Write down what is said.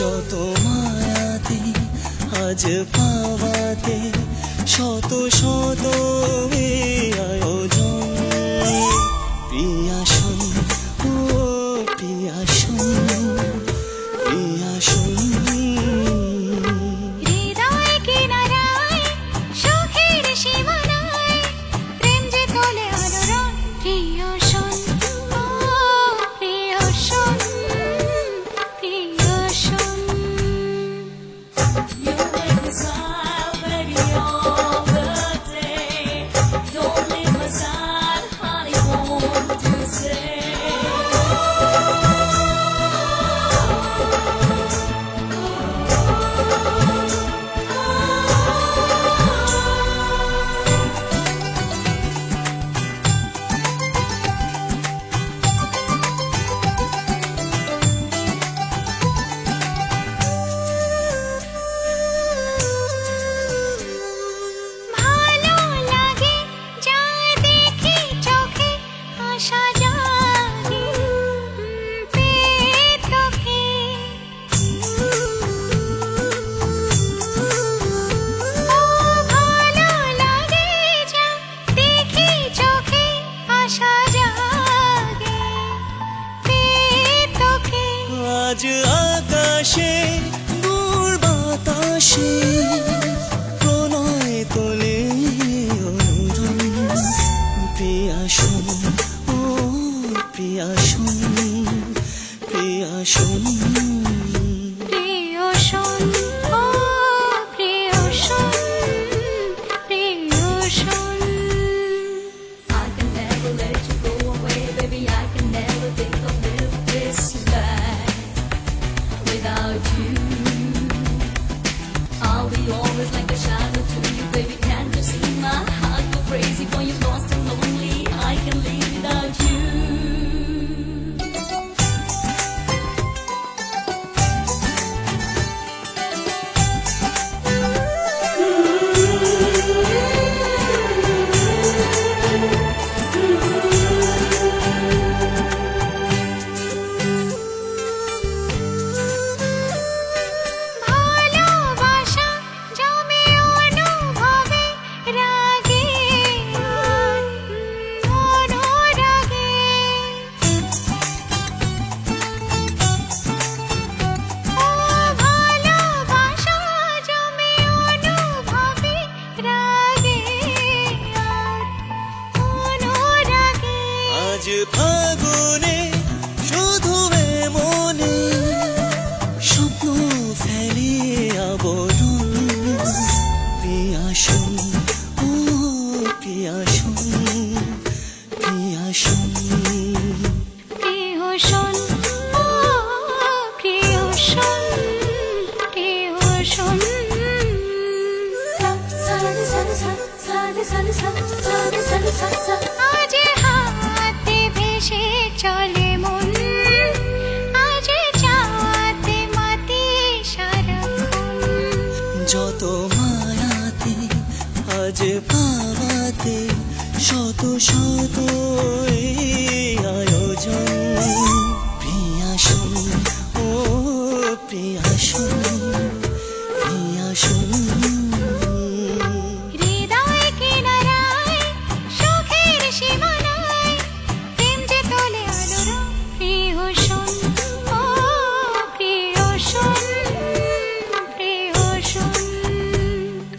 যত মায়াতে আজ পাওয়াতে শত শত আয়োজন প্রিয়াসন ও প্রিয়াসন প্রিয়াসন হৃদয় কিনারায় সুখের সীমানায় প্রেম যে তোলে আলোড়ন প্রিয়সন ও প্রিয়সন প্রিয়সন You make me smile, baby, all the day. Don't leave my side, honey, won't you stay? ভালো লাগে যা দেখি চোখে আশা জাগে পেয়ে তোকে ও ভালো লাগে যা দেখি চোখে আশা জাগে পেয়ে তোকে আজ আকাশে দূর বাতাসে প্রণয় তোলে অনুরণ প্রিয়াসন ও প্রিয়াসন প্রিয়াসন প্রিয়সন ও প্রিয়সন প্রিয়সন I can never let you go away, baby. I can never think of this life without you. I'll be always like a shadow to you, baby. Can't you see my heart go crazy for you, lost and lonely? I can live without you. ভালোবাসা জমে অনুভবে রাগে আর অনুরাগে ও ভালোবাসা জমে অনুভবে রাগে আর অনুরাগে আজ ফাগুনে শুধু মনে স্বপ্ন ফেলে আবরণ প্রিয়াসন ও প্রিয়াসন প্রিয়াসন প্রিয়সন ও প্রিয়সন প্রিয়সন আজ হাতে ভেসে চলে মন আজ চাতে মাতি সারাক্ষণ যত মায়াতে আজ পাওয়াতে শত শত আয়োজন প্রিয়াসন ও প্রিয়াসন প্রিয়াসন